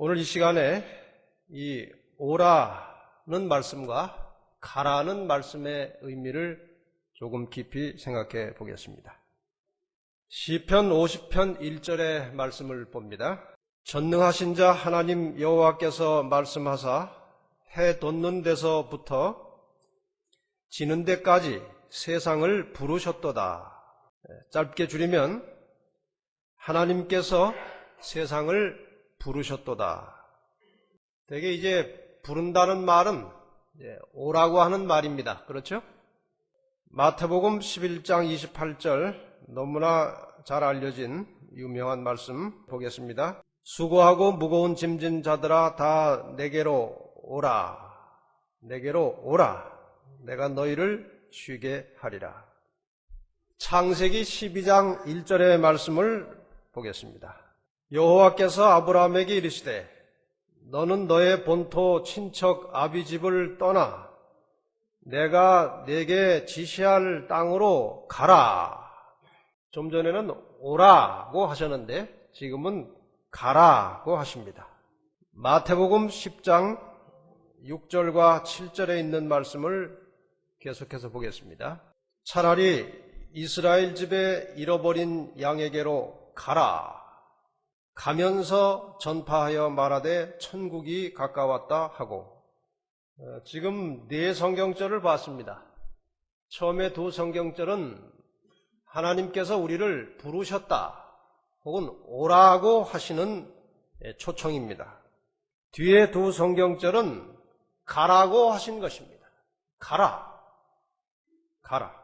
오늘 이 시간에 이 오라는 말씀과 가라는 말씀의 의미를 조금 깊이 생각해 보겠습니다. 시편 50편 1절의 말씀을 봅니다. 전능하신 자 하나님 여호와께서 말씀하사 해 돋는 데서부터 지는 데까지 세상을 부르셨도다. 짧게 줄이면 하나님께서 세상을 부르셨도다. 되게 이제 부른다는 말은 오라고 하는 말입니다. 그렇죠? 마태복음 11장 28절 너무나 잘 알려진 유명한 말씀 보겠습니다. 수고하고 무거운 짐진 자들아 다 내게로 오라. 내게로 오라. 내가 너희를 쉬게 하리라. 창세기 12장 1절의 말씀을 보겠습니다. 여호와께서 아브라함에게 이르시되 너는 너의 본토 친척 아비 집을 떠나 내가 네게 지시할 땅으로 가라. 좀 전에는 오라고 하셨는데 지금은 가라고 하십니다. 마태복음 10장 6절과 7절에 있는 말씀을 계속해서 보겠습니다. 차라리 이스라엘 집에 잃어버린 양에게로 가라. 가면서 전파하여 말하되 천국이 가까웠다 하고. 지금 네 성경절을 봤습니다. 처음에 두 성경절은 하나님께서 우리를 부르셨다 혹은 오라고 하시는 초청입니다. 뒤에 두 성경절은 가라고 하신 것입니다. 가라. 가라.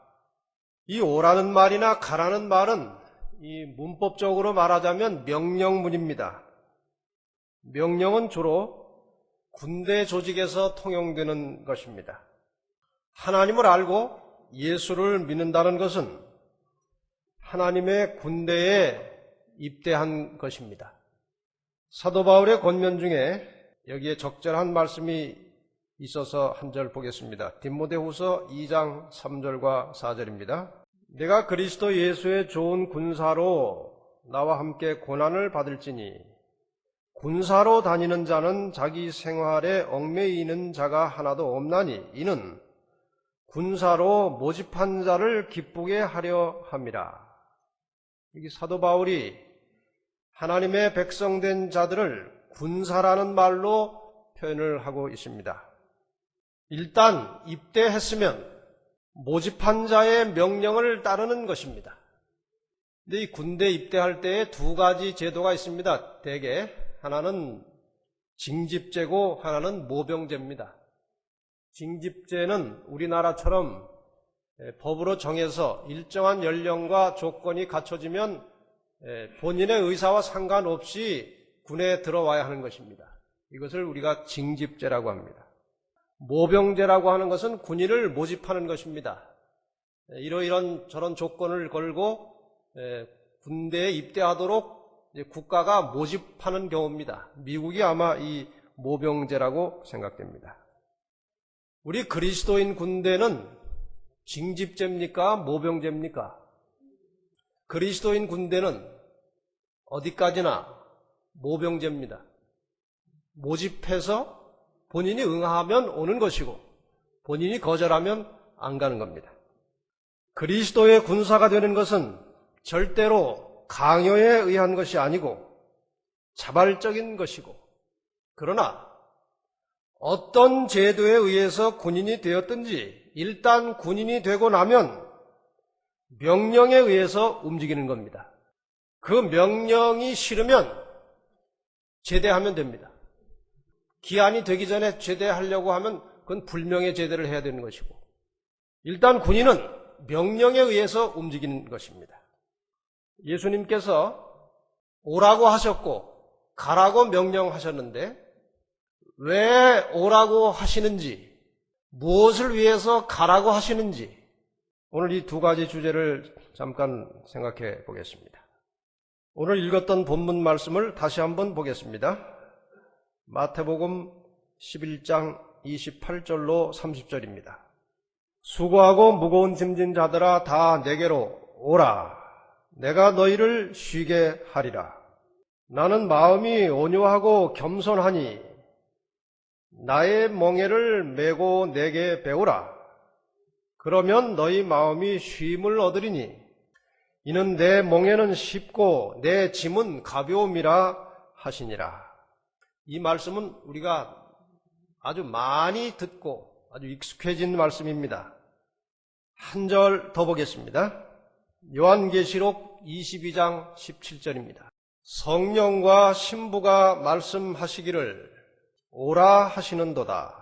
이 오라는 말이나 가라는 말은 이 문법적으로 말하자면 명령문입니다. 명령은 주로 군대 조직에서 통용되는 것입니다. 하나님을 알고 예수를 믿는다는 것은 하나님의 군대에 입대한 것입니다. 사도 바울의 권면 중에 여기에 적절한 말씀이 있어서 한 절 보겠습니다. 디모데후서 2장 3절과 4절입니다. 내가 그리스도 예수의 좋은 군사로 나와 함께 고난을 받을지니 군사로 다니는 자는 자기 생활에 얽매이는 자가 하나도 없나니 이는 군사로 모집한 자를 기쁘게 하려 함이라. 여기 사도 바울이 하나님의 백성된 자들을 군사라는 말로 표현을 하고 있습니다. 일단 입대했으면 모집한 자의 명령을 따르는 것입니다. 근데 이 군대 입대할 때에 두 가지 제도가 있습니다. 대개 하나는 징집제고 하나는 모병제입니다. 징집제는 우리나라처럼 법으로 정해서 일정한 연령과 조건이 갖춰지면 본인의 의사와 상관없이 군에 들어와야 하는 것입니다. 이것을 우리가 징집제라고 합니다. 모병제라고 하는 것은 군인을 모집하는 것입니다. 이러이런 저런 조건을 걸고 군대에 입대하도록 국가가 모집하는 경우입니다. 미국이 아마 이 모병제라고 생각됩니다. 우리 그리스도인 군대는 징집제입니까? 모병제입니까? 그리스도인 군대는 어디까지나 모병제입니다. 모집해서 본인이 응하면 오는 것이고 본인이 거절하면 안 가는 겁니다. 그리스도의 군사가 되는 것은 절대로 강요에 의한 것이 아니고 자발적인 것이고 그러나 어떤 제도에 의해서 군인이 되었든지 일단 군인이 되고 나면 명령에 의해서 움직이는 겁니다. 그 명령이 싫으면 제대하면 됩니다. 기한이 되기 전에 제대하려고 하면 그건 불명예 제대를 해야 되는 것이고 일단 군인은 명령에 의해서 움직이는 것입니다. 예수님께서 오라고 하셨고 가라고 명령하셨는데 왜 오라고 하시는지 무엇을 위해서 가라고 하시는지 오늘 이 두 가지 주제를 잠깐 생각해 보겠습니다. 오늘 읽었던 본문 말씀을 다시 한번 보겠습니다. 마태복음 11장 28절로 30절입니다. 수고하고 무거운 짐진 자들아 다 내게로 오라. 내가 너희를 쉬게 하리라. 나는 마음이 온유하고 겸손하니 나의 멍에를 메고 내게 배우라. 그러면 너희 마음이 쉼을 얻으리니 이는 내 멍에는 쉽고 내 짐은 가벼움이라 하시니라. 이 말씀은 우리가 아주 많이 듣고 아주 익숙해진 말씀입니다. 한 절 더 보겠습니다. 요한계시록 22장 17절입니다. 성령과 신부가 말씀하시기를 오라 하시는도다.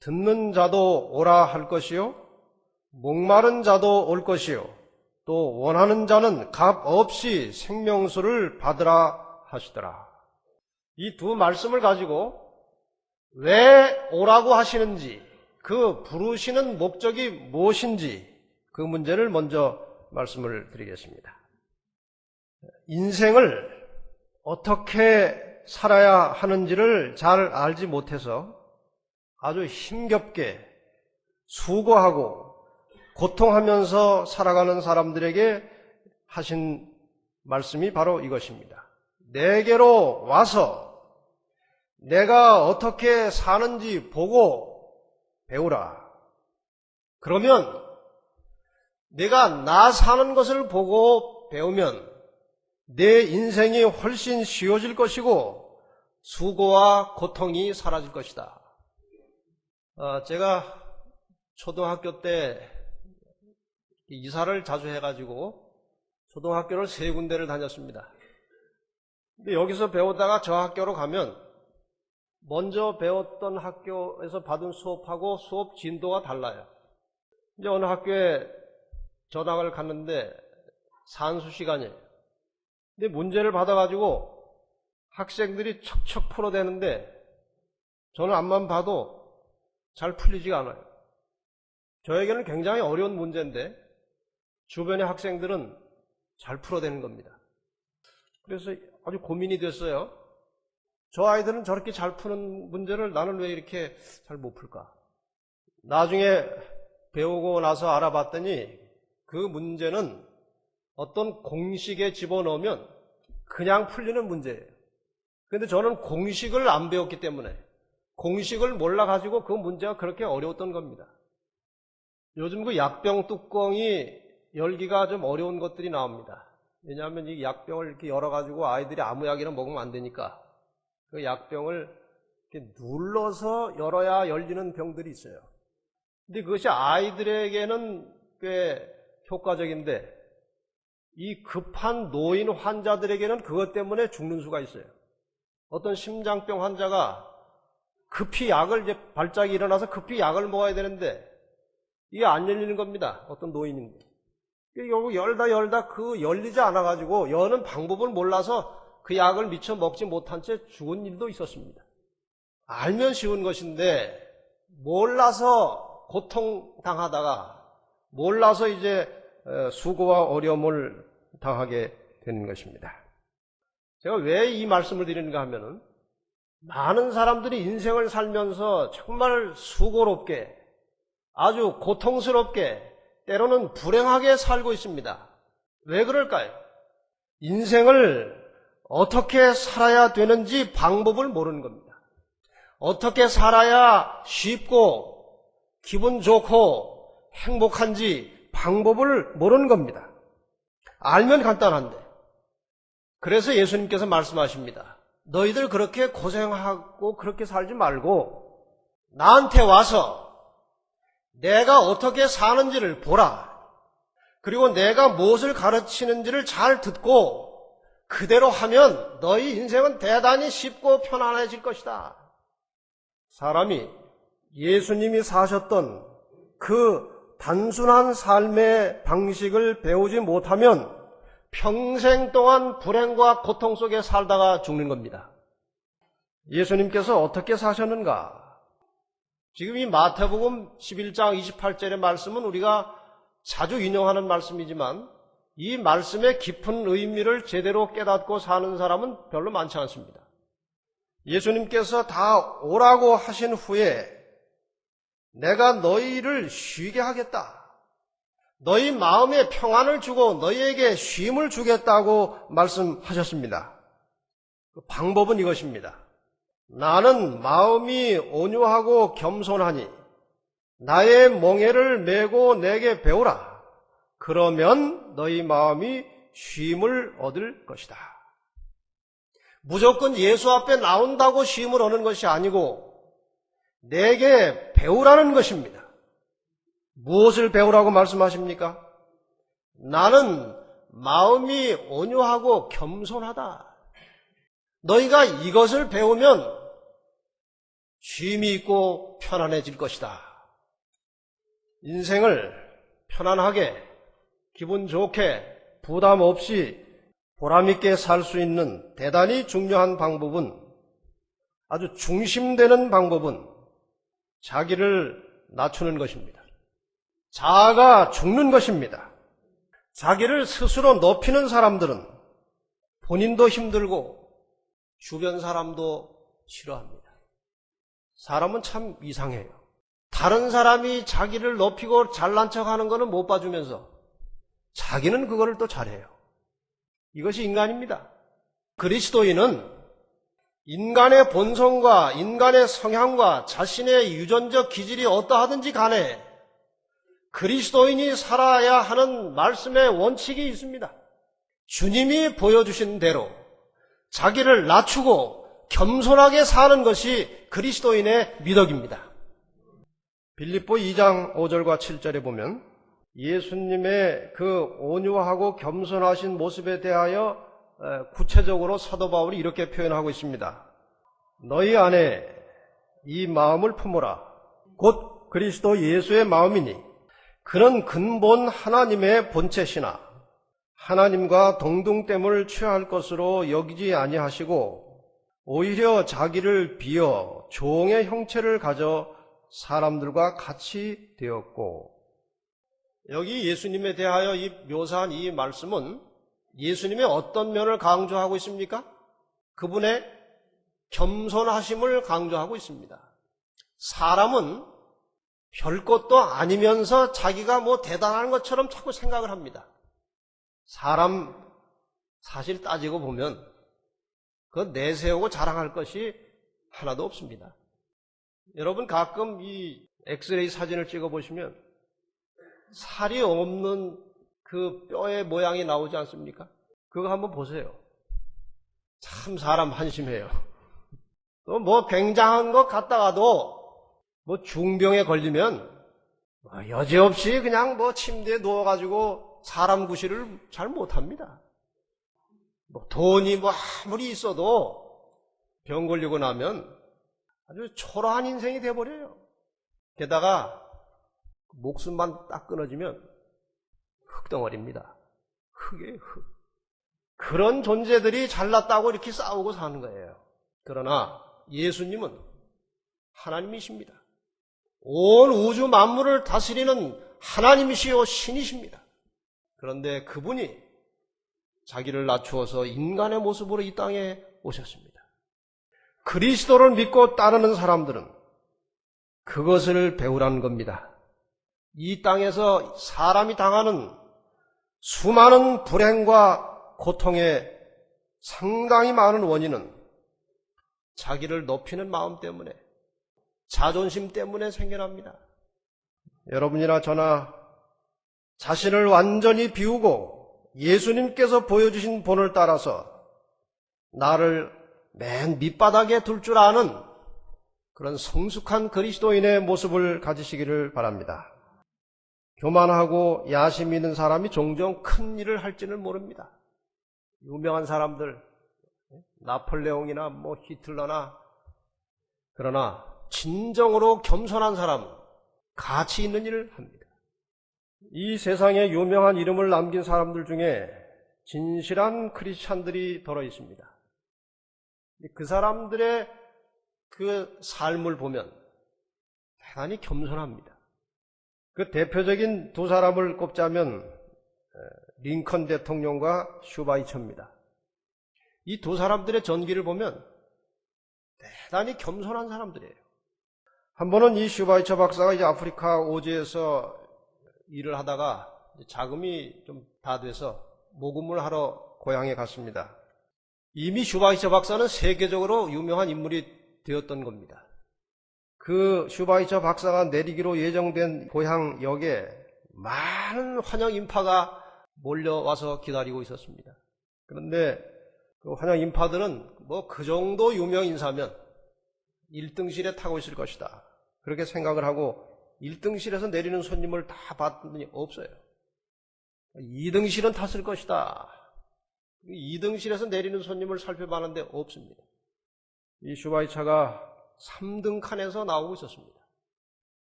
듣는 자도 오라 할 것이요 목마른 자도 올 것이요 또 원하는 자는 값 없이 생명수를 받으라 하시더라. 이 두 말씀을 가지고 왜 오라고 하시는지, 그 부르시는 목적이 무엇인지 그 문제를 먼저 말씀을 드리겠습니다. 인생을 어떻게 살아야 하는지를 잘 알지 못해서 아주 힘겹게 수고하고 고통하면서 살아가는 사람들에게 하신 말씀이 바로 이것입니다. 내게로 와서 내가 어떻게 사는지 보고 배우라. 그러면 내가 나 사는 것을 보고 배우면 내 인생이 훨씬 쉬워질 것이고 수고와 고통이 사라질 것이다. 제가 초등학교 때 이사를 자주 해가지고 초등학교를 3군데를 다녔습니다. 근데 여기서 배우다가 저 학교로 가면 먼저 배웠던 학교에서 받은 수업하고 수업 진도가 달라요. 이제 어느 학교에 전학을 갔는데 산수 시간이에요. 근데 문제를 받아가지고 학생들이 척척 풀어대는데 저는 앞만 봐도 잘 풀리지가 않아요. 저에게는 굉장히 어려운 문제인데 주변의 학생들은 잘 풀어대는 겁니다. 그래서 아주 고민이 됐어요. 저 아이들은 저렇게 잘 푸는 문제를 나는 왜 이렇게 잘 못 풀까? 나중에 배우고 나서 알아봤더니 그 문제는 어떤 공식에 집어넣으면 그냥 풀리는 문제예요. 그런데 저는 공식을 안 배웠기 때문에 공식을 몰라가지고 그 문제가 그렇게 어려웠던 겁니다. 요즘 그 약병 뚜껑이 열기가 좀 어려운 것들이 나옵니다. 왜냐하면 이 약병을 이렇게 열어가지고 아이들이 아무 약이나 먹으면 안 되니까 그 약병을 이렇게 눌러서 열어야 열리는 병들이 있어요. 근데 그것이 아이들에게는 꽤 효과적인데 이 급한 노인 환자들에게는 그것 때문에 죽는 수가 있어요. 어떤 심장병 환자가 급히 약을 이제 발작이 일어나서 급히 약을 먹어야 되는데 이게 안 열리는 겁니다. 어떤 노인인데. 결국 열다 그 열리지 않아가지고 여는 방법을 몰라서 그 약을 미처 먹지 못한 채 죽은 일도 있었습니다. 알면 쉬운 것인데 몰라서 고통당하다가 몰라서 이제 수고와 어려움을 당하게 되는 것입니다. 제가 왜 이 말씀을 드리는가 하면은 많은 사람들이 인생을 살면서 정말 수고롭게 아주 고통스럽게 때로는 불행하게 살고 있습니다. 왜 그럴까요? 인생을 어떻게 살아야 되는지 방법을 모르는 겁니다. 어떻게 살아야 쉽고 기분 좋고 행복한지 방법을 모르는 겁니다. 알면 간단한데. 그래서 예수님께서 말씀하십니다. 너희들 그렇게 고생하고 그렇게 살지 말고 나한테 와서 내가 어떻게 사는지를 보라. 그리고 내가 무엇을 가르치는지를 잘 듣고 그대로 하면 너희 인생은 대단히 쉽고 편안해질 것이다. 사람이 예수님이 사셨던 그 단순한 삶의 방식을 배우지 못하면 평생 동안 불행과 고통 속에 살다가 죽는 겁니다. 예수님께서 어떻게 사셨는가? 지금 이 마태복음 11장 28절의 말씀은 우리가 자주 인용하는 말씀이지만 이 말씀의 깊은 의미를 제대로 깨닫고 사는 사람은 별로 많지 않습니다. 예수님께서 다 오라고 하신 후에 내가 너희를 쉬게 하겠다. 너희 마음에 평안을 주고 너희에게 쉼을 주겠다고 말씀하셨습니다. 그 방법은 이것입니다. 나는 마음이 온유하고 겸손하니 나의 멍에를 메고 내게 배우라. 그러면 너희 마음이 쉼을 얻을 것이다. 무조건 예수 앞에 나온다고 쉼을 얻는 것이 아니고 내게 배우라는 것입니다. 무엇을 배우라고 말씀하십니까? 나는 마음이 온유하고 겸손하다. 너희가 이것을 배우면 쉼이 있고 편안해질 것이다. 인생을 편안하게, 기분 좋게, 부담 없이 보람있게 살 수 있는 대단히 중요한 방법은, 아주 중심되는 방법은 자기를 낮추는 것입니다. 자아가 죽는 것입니다. 자기를 스스로 높이는 사람들은 본인도 힘들고 주변 사람도 싫어합니다. 사람은 참 이상해요. 다른 사람이 자기를 높이고 잘난 척하는 거는 못 봐주면서 자기는 그거를 또 잘해요. 이것이 인간입니다. 그리스도인은 인간의 본성과 인간의 성향과 자신의 유전적 기질이 어떠하든지 간에 그리스도인이 살아야 하는 말씀의 원칙이 있습니다. 주님이 보여주신 대로 자기를 낮추고 겸손하게 사는 것이 그리스도인의 미덕입니다. 빌립보 2장 5절과 7절에 보면 예수님의 그 온유하고 겸손하신 모습에 대하여 구체적으로 사도 바울이 이렇게 표현하고 있습니다. 너희 안에 이 마음을 품어라. 곧 그리스도 예수의 마음이니 그는 근본 하나님의 본체시나 하나님과 동등됨을 취할 것으로 여기지 아니하시고 오히려 자기를 비어 종의 형체를 가져 사람들과 같이 되었고, 여기 예수님에 대하여 묘사한 이 말씀은 예수님의 어떤 면을 강조하고 있습니까? 그분의 겸손하심을 강조하고 있습니다. 사람은 별것도 아니면서 자기가 뭐 대단한 것처럼 자꾸 생각을 합니다. 사람 사실 따지고 보면 그거 내세우고 자랑할 것이 하나도 없습니다. 여러분 가끔 이 엑스레이 사진을 찍어보시면 살이 없는 그 뼈의 모양이 나오지 않습니까? 그거 한번 보세요. 참 사람 한심해요. 또 뭐 굉장한 것 같다가도 뭐 중병에 걸리면 여지없이 그냥 뭐 침대에 누워가지고 사람 구실을 잘 못합니다. 뭐 돈이 뭐 아무리 있어도 병 걸리고 나면 아주 초라한 인생이 돼버려요. 게다가 목숨만 딱 끊어지면 흙덩어리입니다. 흙이에요, 흙. 그런 존재들이 잘났다고 이렇게 싸우고 사는 거예요. 그러나 예수님은 하나님이십니다. 온 우주 만물을 다스리는 하나님이시요 신이십니다. 그런데 그분이 자기를 낮추어서 인간의 모습으로 이 땅에 오셨습니다. 그리스도를 믿고 따르는 사람들은 그것을 배우라는 겁니다. 이 땅에서 사람이 당하는 수많은 불행과 고통의 상당히 많은 원인은 자기를 높이는 마음 때문에, 자존심 때문에 생겨납니다. 여러분이나 저나 자신을 완전히 비우고 예수님께서 보여주신 본을 따라서 나를 맨 밑바닥에 둘 줄 아는 그런 성숙한 그리스도인의 모습을 가지시기를 바랍니다. 교만하고 야심 있는 사람이 종종 큰 일을 할지는 모릅니다. 유명한 사람들, 나폴레옹이나 뭐 히틀러나, 그러나 진정으로 겸손한 사람은 가치 있는 일을 합니다. 이 세상에 유명한 이름을 남긴 사람들 중에 진실한 크리스찬들이 더러 있습니다. 그 사람들의 그 삶을 보면 대단히 겸손합니다. 그 대표적인 두 사람을 꼽자면 링컨 대통령과 슈바이처입니다. 이 두 사람들의 전기를 보면 대단히 겸손한 사람들이에요. 한 번은 이 슈바이처 박사가 이제 아프리카 오지에서 일을 하다가 자금이 좀 다 돼서 모금을 하러 고향에 갔습니다. 이미 슈바이처 박사는 세계적으로 유명한 인물이 되었던 겁니다. 그 슈바이처 박사가 내리기로 예정된 고향역에 많은 환영 인파가 몰려와서 기다리고 있었습니다. 그런데 그 환영 인파들은 뭐 그 정도 유명 인사면 1등실에 타고 있을 것이다, 그렇게 생각을 하고 1등실에서 내리는 손님을 다 봤더니 없어요. 2등실은 탔을 것이다. 2등실에서 내리는 손님을 살펴봤는데 없습니다. 이 슈바이처가 3등 칸에서 나오고 있었습니다.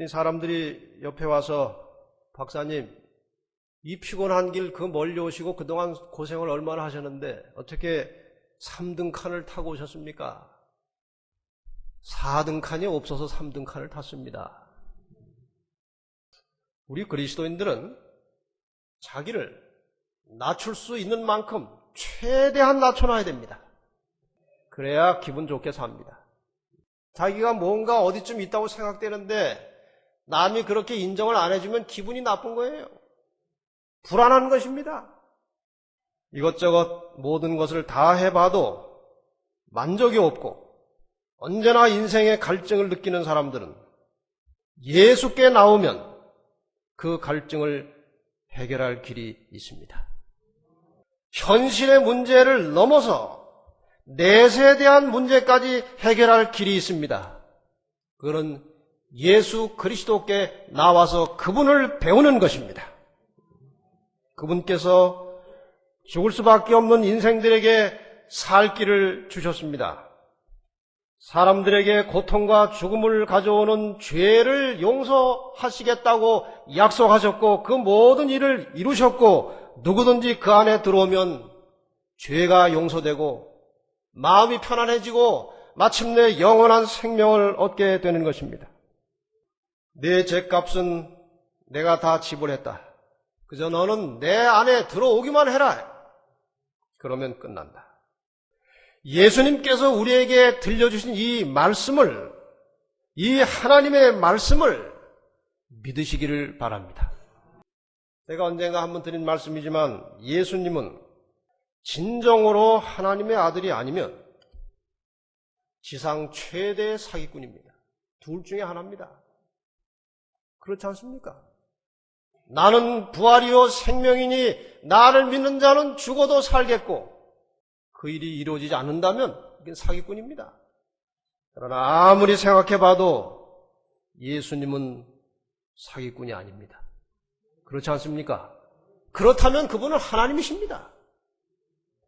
사람들이 옆에 와서 박사님, 이 피곤한 길 그 멀리 오시고 그동안 고생을 얼마나 하셨는데 어떻게 3등 칸을 타고 오셨습니까? 4등 칸이 없어서 3등 칸을 탔습니다. 우리 그리스도인들은 자기를 낮출 수 있는 만큼 최대한 낮춰놔야 됩니다. 그래야 기분 좋게 삽니다. 자기가 뭔가 어디쯤 있다고 생각되는데 남이 그렇게 인정을 안 해주면 기분이 나쁜 거예요. 불안한 것입니다. 이것저것 모든 것을 다 해봐도 만족이 없고 언제나 인생의 갈증을 느끼는 사람들은 예수께 나오면 그 갈증을 해결할 길이 있습니다. 현실의 문제를 넘어서 내세에 대한 문제까지 해결할 길이 있습니다. 그건 예수 그리스도께 나와서 그분을 배우는 것입니다. 그분께서 죽을 수밖에 없는 인생들에게 살 길을 주셨습니다. 사람들에게 고통과 죽음을 가져오는 죄를 용서하시겠다고 약속하셨고 그 모든 일을 이루셨고 누구든지 그 안에 들어오면 죄가 용서되고 마음이 편안해지고 마침내 영원한 생명을 얻게 되는 것입니다. 내 죄값은 내가 다 지불했다. 그저 너는 내 안에 들어오기만 해라. 그러면 끝난다. 예수님께서 우리에게 들려주신 이 말씀을, 이 하나님의 말씀을 믿으시기를 바랍니다. 제가 언젠가 한번 드린 말씀이지만 예수님은 진정으로 하나님의 아들이 아니면 지상 최대의 사기꾼입니다. 둘 중에 하나입니다. 그렇지 않습니까? 나는 부활이요 생명이니 나를 믿는 자는 죽어도 살겠고 그 일이 이루어지지 않는다면 이건 사기꾼입니다. 그러나 아무리 생각해봐도 예수님은 사기꾼이 아닙니다. 그렇지 않습니까? 그렇다면 그분은 하나님이십니다.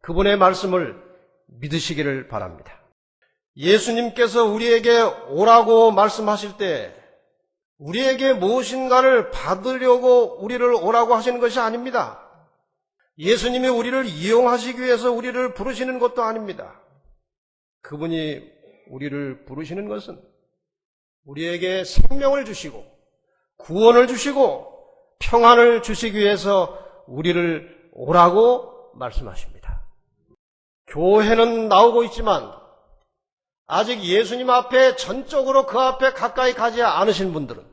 그분의 말씀을 믿으시기를 바랍니다. 예수님께서 우리에게 오라고 말씀하실 때 우리에게 무엇인가를 받으려고 우리를 오라고 하시는 것이 아닙니다. 예수님이 우리를 이용하시기 위해서 우리를 부르시는 것도 아닙니다. 그분이 우리를 부르시는 것은 우리에게 생명을 주시고 구원을 주시고 평안을 주시기 위해서 우리를 오라고 말씀하십니다. 교회는 나오고 있지만 아직 예수님 앞에 전적으로 그 앞에 가까이 가지 않으신 분들은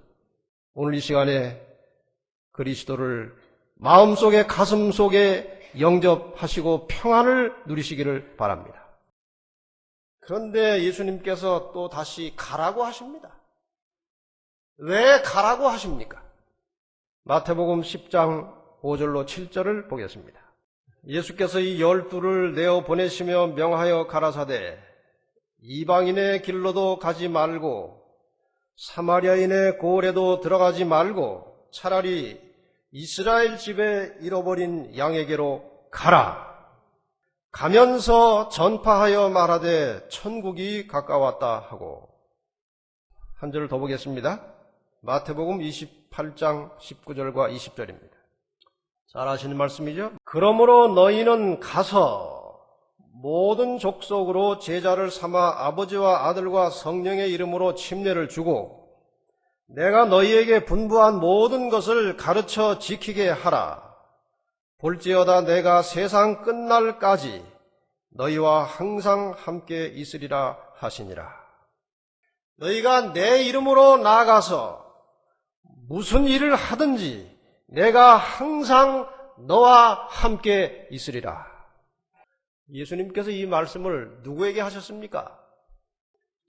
오늘 이 시간에 그리스도를 마음속에 가슴속에 영접하시고 평안을 누리시기를 바랍니다. 그런데 예수님께서 또 다시 가라고 하십니다. 왜 가라고 하십니까? 마태복음 10장 5절로 7절을 보겠습니다. 예수께서 이 12를 내어 보내시며 명하여 가라사대 이방인의 길로도 가지 말고 사마리아인의 고을에도 들어가지 말고 차라리 이스라엘 집에 잃어버린 양에게로 가라. 가면서 전파하여 말하되 천국이 가까웠다 하고. 한 절을 더 보겠습니다. 마태복음 28장 19절과 20절입니다. 잘 아시는 말씀이죠? 그러므로 너희는 가서 모든 족속으로 제자를 삼아 아버지와 아들과 성령의 이름으로 침례를 주고 내가 너희에게 분부한 모든 것을 가르쳐 지키게 하라. 볼지어다 내가 세상 끝날까지 너희와 항상 함께 있으리라 하시니라. 너희가 내 이름으로 나아가서 무슨 일을 하든지 내가 항상 너와 함께 있으리라. 예수님께서 이 말씀을 누구에게 하셨습니까?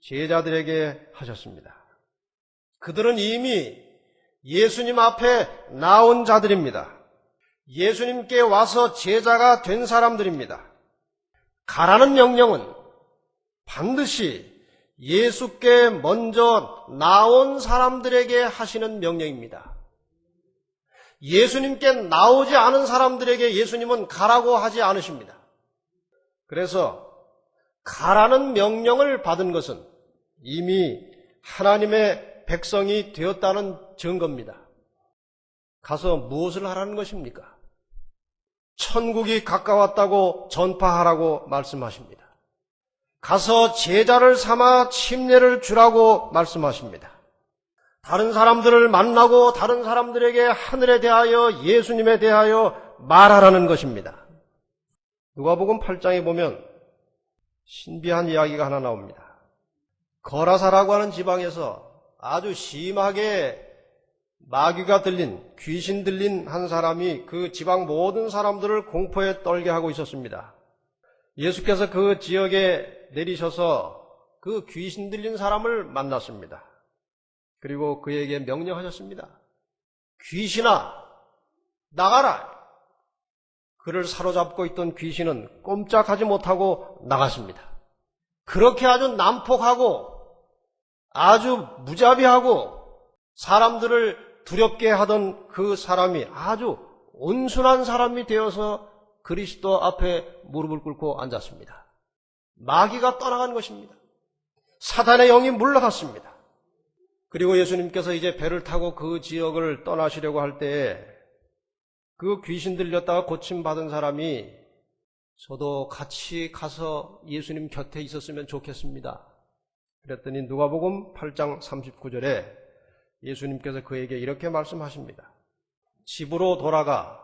제자들에게 하셨습니다. 그들은 이미 예수님 앞에 나온 자들입니다. 예수님께 와서 제자가 된 사람들입니다. 가라는 명령은 반드시 예수께 먼저 나온 사람들에게 하시는 명령입니다. 예수님께 나오지 않은 사람들에게 예수님은 가라고 하지 않으십니다. 그래서 가라는 명령을 받은 것은 이미 하나님의 백성이 되었다는 증거입니다. 가서 무엇을 하라는 것입니까? 천국이 가까웠다고 전파하라고 말씀하십니다. 가서 제자를 삼아 침례를 주라고 말씀하십니다. 다른 사람들을 만나고 다른 사람들에게 하늘에 대하여 예수님에 대하여 말하라는 것입니다. 누가복음 8장에 보면 신비한 이야기가 하나 나옵니다. 거라사라고 하는 지방에서 아주 심하게 마귀가 들린, 귀신 들린 한 사람이 그 지방 모든 사람들을 공포에 떨게 하고 있었습니다. 예수께서 그 지역에 내리셔서 그 귀신 들린 사람을 만났습니다. 그리고 그에게 명령하셨습니다. 귀신아, 나가라! 그를 사로잡고 있던 귀신은 꼼짝하지 못하고 나갔습니다. 그렇게 아주 난폭하고 아주 무자비하고 사람들을 두렵게 하던 그 사람이 아주 온순한 사람이 되어서 그리스도 앞에 무릎을 꿇고 앉았습니다. 마귀가 떠나간 것입니다. 사단의 영이 물러갔습니다. 그리고 예수님께서 이제 배를 타고 그 지역을 떠나시려고 할 때에 그 귀신 들렸다가 고침받은 사람이 저도 같이 가서 예수님 곁에 있었으면 좋겠습니다. 그랬더니 누가복음 8장 39절에 예수님께서 그에게 이렇게 말씀하십니다. 집으로 돌아가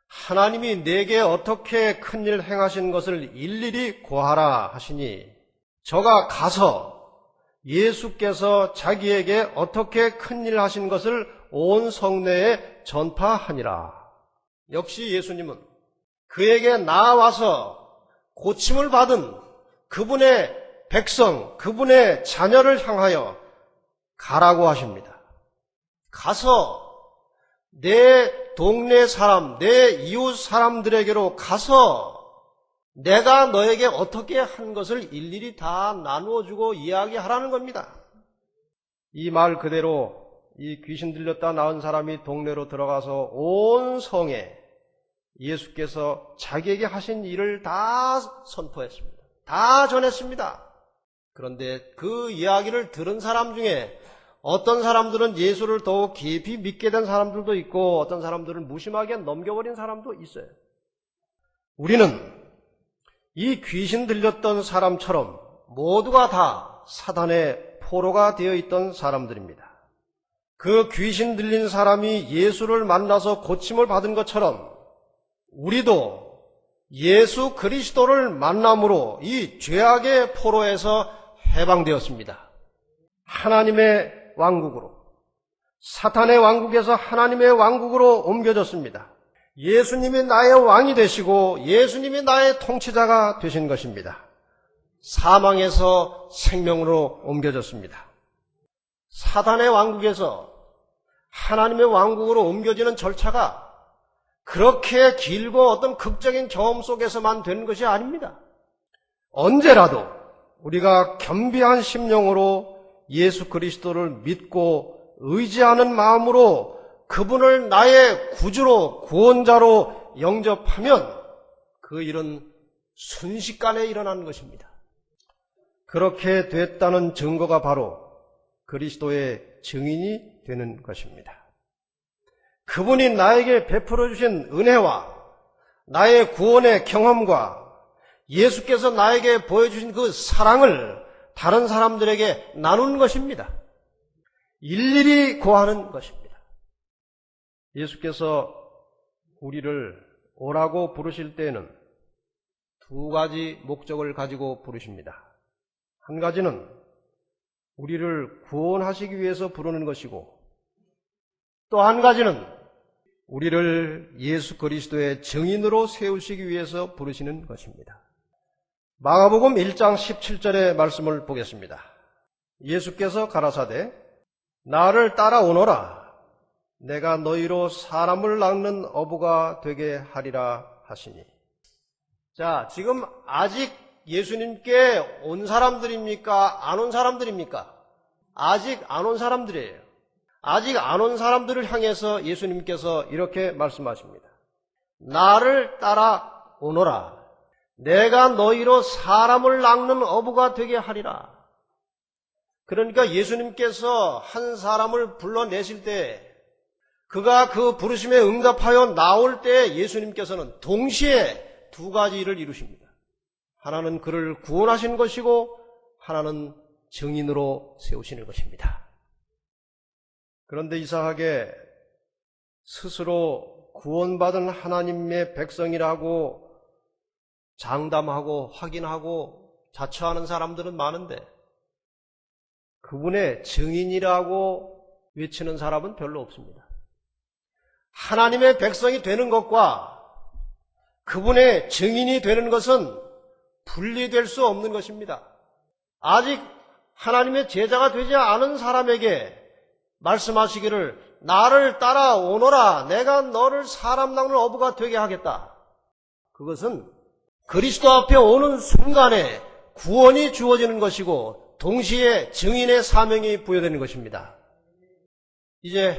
하나님이 내게 어떻게 큰일 행하신 것을 일일이 고하라 하시니 저가 가서 예수께서 자기에게 어떻게 큰일 하신 것을 온 성내에 전파하니라. 역시 예수님은 그에게 나와서 고침을 받은 그분의 백성, 그분의 자녀를 향하여 가라고 하십니다. 가서 내 동네 사람, 내 이웃 사람들에게로 가서 내가 너에게 어떻게 한 것을 일일이 다 나누어주고 이야기하라는 겁니다. 이 말 그대로 이 귀신 들렸다 나은 사람이 동네로 들어가서 온 성에 예수께서 자기에게 하신 일을 다 선포했습니다. 다 전했습니다. 그런데 그 이야기를 들은 사람 중에 어떤 사람들은 예수를 더욱 깊이 믿게 된 사람들도 있고 어떤 사람들은 무심하게 넘겨버린 사람도 있어요. 우리는 이 귀신 들렸던 사람처럼 모두가 다 사단의 포로가 되어 있던 사람들입니다. 그 귀신 들린 사람이 예수를 만나서 고침을 받은 것처럼 우리도 예수 그리스도를 만남으로 이 죄악의 포로에서 해방되었습니다. 하나님의 왕국으로, 사탄의 왕국에서 하나님의 왕국으로 옮겨졌습니다. 예수님이 나의 왕이 되시고 예수님이 나의 통치자가 되신 것입니다. 사망에서 생명으로 옮겨졌습니다. 사탄의 왕국에서 하나님의 왕국으로 옮겨지는 절차가 그렇게 길고 어떤 극적인 경험 속에서만 되는 것이 아닙니다. 언제라도 우리가 겸비한 심령으로 예수 그리스도를 믿고 의지하는 마음으로 그분을 나의 구주로 구원자로 영접하면 그 일은 순식간에 일어나는 것입니다. 그렇게 됐다는 증거가 바로 그리스도의 증인이 되는 것입니다. 그분이 나에게 베풀어 주신 은혜와 나의 구원의 경험과 예수께서 나에게 보여주신 그 사랑을 다른 사람들에게 나누는 것입니다. 일일이 고하는 것입니다. 예수께서 우리를 오라고 부르실 때에는 두 가지 목적을 가지고 부르십니다. 한 가지는 우리를 구원하시기 위해서 부르는 것이고 또 한 가지는 우리를 예수 그리스도의 증인으로 세우시기 위해서 부르시는 것입니다. 마가복음 1장 17절의 말씀을 보겠습니다. 예수께서 가라사대 나를 따라오너라 내가 너희로 사람을 낚는 어부가 되게 하리라 하시니. 자, 지금 아직 예수님께 온 사람들입니까? 안 온 사람들입니까? 아직 안 온 사람들이에요. 아직 안 온 사람들을 향해서 예수님께서 이렇게 말씀하십니다. 나를 따라오너라 내가 너희로 사람을 낚는 어부가 되게 하리라. 그러니까 예수님께서 한 사람을 불러내실 때 그가 그 부르심에 응답하여 나올 때 예수님께서는 동시에 두 가지 일을 이루십니다. 하나는 그를 구원하시는 것이고 하나는 증인으로 세우시는 것입니다. 그런데 이상하게 스스로 구원받은 하나님의 백성이라고 장담하고 확인하고 자처하는 사람들은 많은데 그분의 증인이라고 외치는 사람은 별로 없습니다. 하나님의 백성이 되는 것과 그분의 증인이 되는 것은 분리될 수 없는 것입니다. 아직 하나님의 제자가 되지 않은 사람에게 말씀하시기를 나를 따라오너라 내가 너를 사람 낚는 어부가 되게 하겠다. 그것은 그리스도 앞에 오는 순간에 구원이 주어지는 것이고 동시에 증인의 사명이 부여되는 것입니다. 이제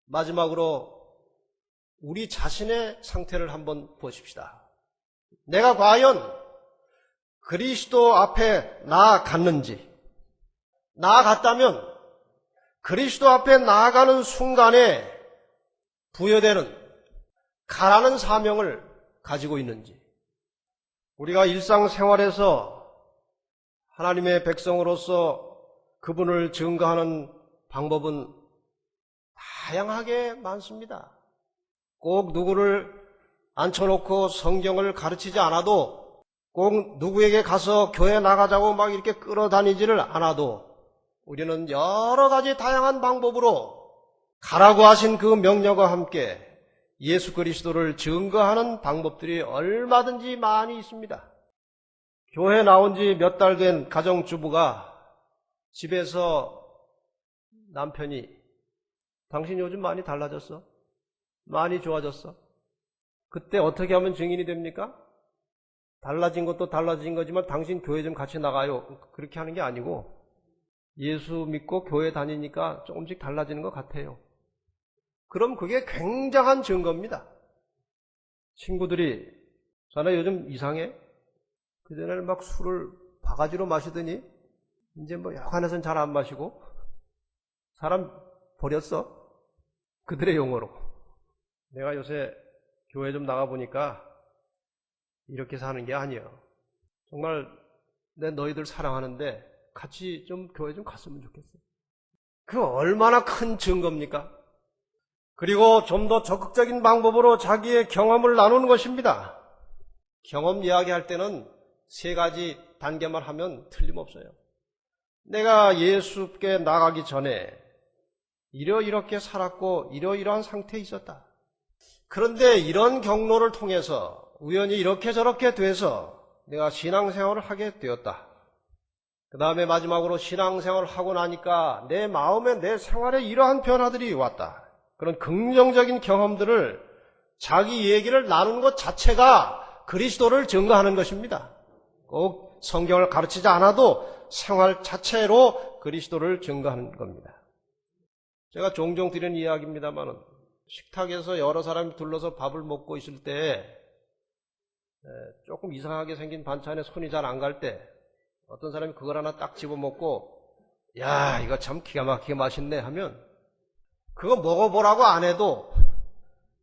마지막으로 우리 자신의 상태를 한번 보십시다. 내가 과연 그리스도 앞에 나아갔는지, 나아갔다면 그리스도 앞에 나아가는 순간에 부여되는 가라는 사명을 가지고 있는지, 우리가 일상생활에서 하나님의 백성으로서 그분을 증거하는 방법은 다양하게 많습니다. 꼭 누구를 앉혀놓고 성경을 가르치지 않아도, 꼭 누구에게 가서 교회 나가자고 막 이렇게 끌어다니지를 않아도 우리는 여러 가지 다양한 방법으로 가라고 하신 그 명령과 함께 예수 그리스도를 증거하는 방법들이 얼마든지 많이 있습니다. 교회 나온 지 몇 달 된 가정주부가 집에서 남편이 당신 요즘 많이 달라졌어? 많이 좋아졌어? 그때 어떻게 하면 증인이 됩니까? 달라진 것도 달라진 거지만 당신 교회 좀 같이 나가요. 그렇게 하는 게 아니고 예수 믿고 교회 다니니까 조금씩 달라지는 것 같아요. 그럼 그게 굉장한 증거입니다. 친구들이 자네 요즘 이상해? 그전에는 막 술을 바가지로 마시더니 이제 뭐 여간해서는 잘 안 마시고 사람 버렸어? 그들의 용어로. 내가 요새 교회 좀 나가보니까 이렇게 사는 게 아니야. 정말 내 너희들 사랑하는데 같이 좀 교회 좀 갔으면 좋겠어. 그 얼마나 큰 증거입니까? 그리고 좀 더 적극적인 방법으로 자기의 경험을 나누는 것입니다. 경험 이야기할 때는 세 가지 단계만 하면 틀림없어요. 내가 예수께 나가기 전에 이렇게 살았고 이러이러한 상태에 있었다. 그런데 이런 경로를 통해서 우연히 이렇게 저렇게 돼서 내가 신앙생활을 하게 되었다. 그 다음에 마지막으로 신앙생활을 하고 나니까 내 마음에 내 생활에 이러한 변화들이 왔다. 그런 긍정적인 경험들을 자기 얘기를 나누는 것 자체가 그리스도를 증거하는 것입니다. 꼭 성경을 가르치지 않아도 생활 자체로 그리스도를 증거하는 겁니다. 제가 종종 드리는 이야기입니다만 식탁에서 여러 사람이 둘러서 밥을 먹고 있을 때 조금 이상하게 생긴 반찬에 손이 잘 안 갈 때 어떤 사람이 그걸 하나 딱 집어먹고 야 이거 참 기가 막히게 맛있네 하면 그거 먹어보라고 안 해도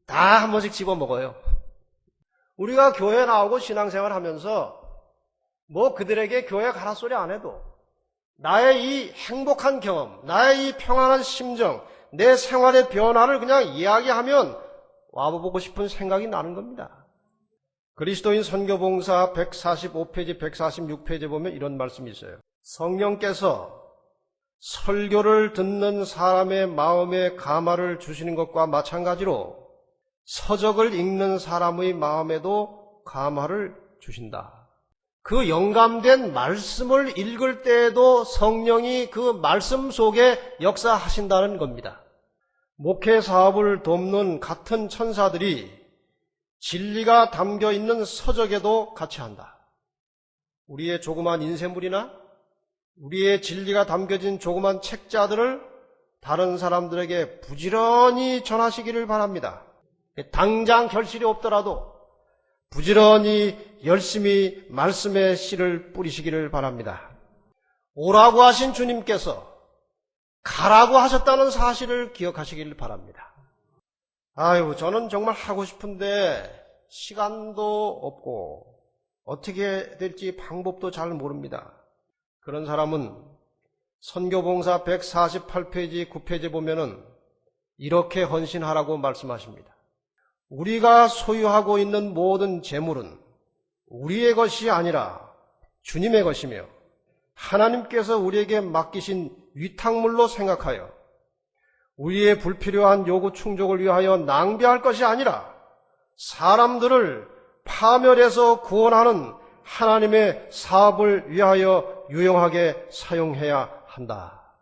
다 한 번씩 집어먹어요. 우리가 교회 나오고 신앙생활 하면서 뭐 그들에게 교회 가라 소리 안 해도 나의 이 행복한 경험, 나의 이 평안한 심정, 내 생활의 변화를 그냥 이야기하면 와보고 싶은 생각이 나는 겁니다. 그리스도인 선교봉사 145페이지, 146페이지에 보면 이런 말씀이 있어요. 성령께서 설교를 듣는 사람의 마음에 감화를 주시는 것과 마찬가지로 서적을 읽는 사람의 마음에도 감화를 주신다. 그 영감된 말씀을 읽을 때에도 성령이 그 말씀 속에 역사하신다는 겁니다. 목회 사업을 돕는 같은 천사들이 진리가 담겨 있는 서적에도 같이 한다. 우리의 조그만 인쇄물이나 우리의 진리가 담겨진 조그만 책자들을 다른 사람들에게 부지런히 전하시기를 바랍니다. 당장 결실이 없더라도 부지런히 열심히 말씀의 씨를 뿌리시기를 바랍니다. 오라고 하신 주님께서 가라고 하셨다는 사실을 기억하시기를 바랍니다. 아유, 저는 정말 하고 싶은데 시간도 없고 어떻게 될지 방법도 잘 모릅니다. 그런 사람은 선교봉사 148페이지 9페이지 보면은 이렇게 헌신하라고 말씀하십니다. 우리가 소유하고 있는 모든 재물은 우리의 것이 아니라 주님의 것이며 하나님께서 우리에게 맡기신 위탁물로 생각하여 우리의 불필요한 요구 충족을 위하여 낭비할 것이 아니라 사람들을 파멸해서 구원하는 하나님의 사업을 위하여 유용하게 사용해야 한다.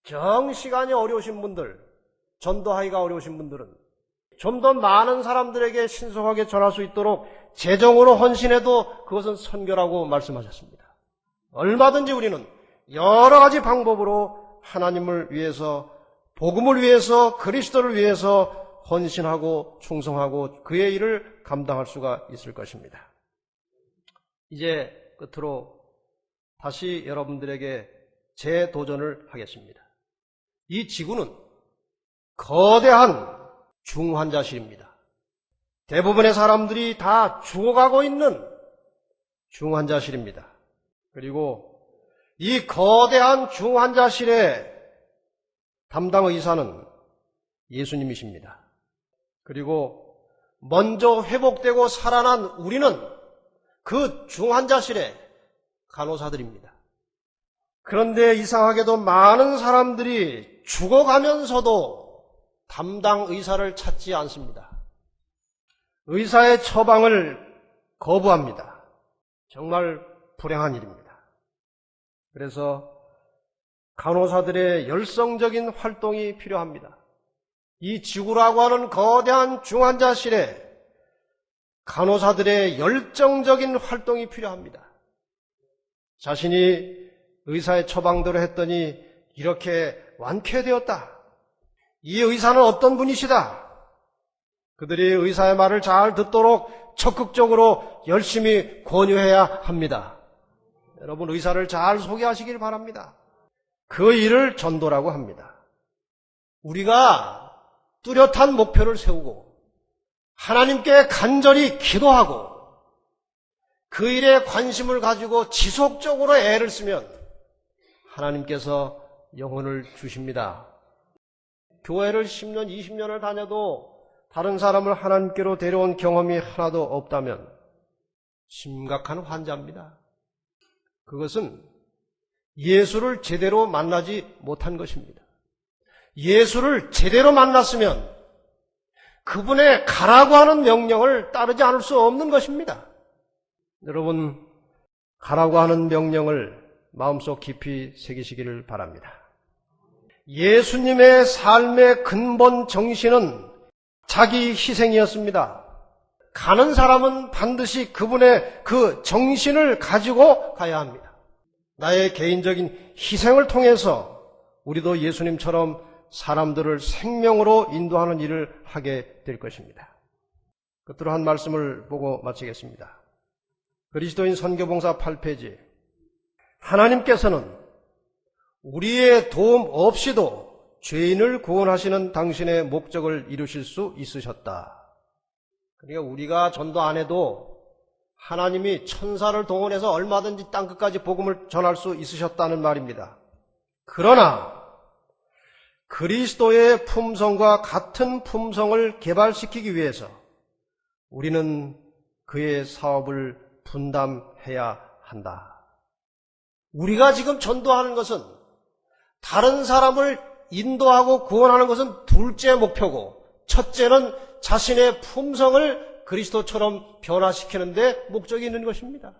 정시간이 어려우신 분들, 전도하기가 어려우신 분들은 좀 더 많은 사람들에게 신속하게 전할 수 있도록 재정으로 헌신해도 그것은 선교라고 말씀하셨습니다. 얼마든지 우리는 여러 가지 방법으로 하나님을 위해서, 복음을 위해서, 그리스도를 위해서 헌신하고 충성하고 그의 일을 감당할 수가 있을 것입니다. 이제 끝으로 다시 여러분들에게 재도전을 하겠습니다. 이 지구는 거대한 중환자실입니다. 대부분의 사람들이 다 죽어가고 있는 중환자실입니다. 그리고 이 거대한 중환자실의 담당 의사는 예수님이십니다. 그리고 먼저 회복되고 살아난 우리는 그 중환자실의 간호사들입니다. 그런데 이상하게도 많은 사람들이 죽어가면서도 담당 의사를 찾지 않습니다. 의사의 처방을 거부합니다. 정말 불행한 일입니다. 그래서 간호사들의 열성적인 활동이 필요합니다. 이 지구라고 하는 거대한 중환자실에 간호사들의 열정적인 활동이 필요합니다. 자신이 의사의 처방대로 했더니 이렇게 완쾌되었다. 이 의사는 어떤 분이시다. 그들이 의사의 말을 잘 듣도록 적극적으로 열심히 권유해야 합니다. 여러분, 의사를 잘 소개하시길 바랍니다. 그 일을 전도라고 합니다. 우리가 뚜렷한 목표를 세우고 하나님께 간절히 기도하고 그 일에 관심을 가지고 지속적으로 애를 쓰면 하나님께서 영혼을 주십니다. 교회를 10년, 20년을 다녀도 다른 사람을 하나님께로 데려온 경험이 하나도 없다면 심각한 환자입니다. 그것은 예수를 제대로 만나지 못한 것입니다. 예수를 제대로 만났으면 그분의 가라고 하는 명령을 따르지 않을 수 없는 것입니다. 여러분, 가라고 하는 명령을 마음속 깊이 새기시기를 바랍니다. 예수님의 삶의 근본 정신은 자기 희생이었습니다. 가는 사람은 반드시 그분의 그 정신을 가지고 가야 합니다. 나의 개인적인 희생을 통해서 우리도 예수님처럼 사람들을 생명으로 인도하는 일을 하게 될 것입니다. 끝으로 한 말씀을 보고 마치겠습니다. 그리스도인 선교봉사 8페이지. 하나님께서는 우리의 도움 없이도 죄인을 구원하시는 당신의 목적을 이루실 수 있으셨다. 그러니까 우리가 전도 안 해도 하나님이 천사를 동원해서 얼마든지 땅끝까지 복음을 전할 수 있으셨다는 말입니다. 그러나 그리스도의 품성과 같은 품성을 개발시키기 위해서 우리는 그의 사업을 분담해야 한다. 우리가 지금 전도하는 것은 다른 사람을 인도하고 구원하는 것은 둘째 목표고 첫째는 자신의 품성을 그리스도처럼 변화시키는 데 목적이 있는 것입니다.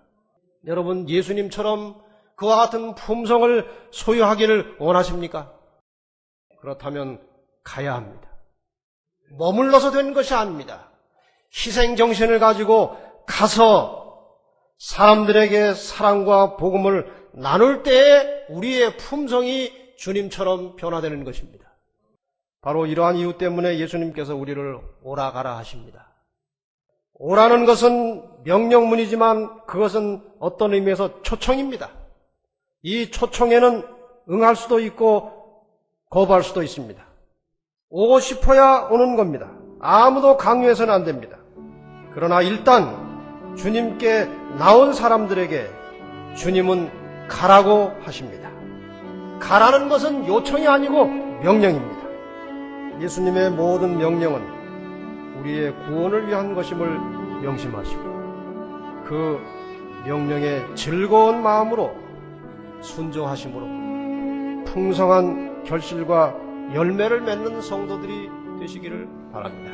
여러분, 예수님처럼 그와 같은 품성을 소유하기를 원하십니까? 그렇다면 가야 합니다. 머물러서 되는 것이 아닙니다. 희생정신을 가지고 가서 사람들에게 사랑과 복음을 나눌 때에 우리의 품성이 주님처럼 변화되는 것입니다. 바로 이러한 이유 때문에 예수님께서 우리를 오라 가라 하십니다. 오라는 것은 명령문이지만 그것은 어떤 의미에서 초청입니다. 이 초청에는 응할 수도 있고 거부할 수도 있습니다. 오고 싶어야 오는 겁니다. 아무도 강요해서는 안 됩니다. 그러나 일단 주님께 나온 사람들에게 주님은 가라고 하십니다. 가라는 것은 요청이 아니고 명령입니다. 예수님의 모든 명령은 우리의 구원을 위한 것임을 명심하시고 그 명령에 즐거운 마음으로 순종하심으로 풍성한 결실과 열매를 맺는 성도들이 되시기를 바랍니다.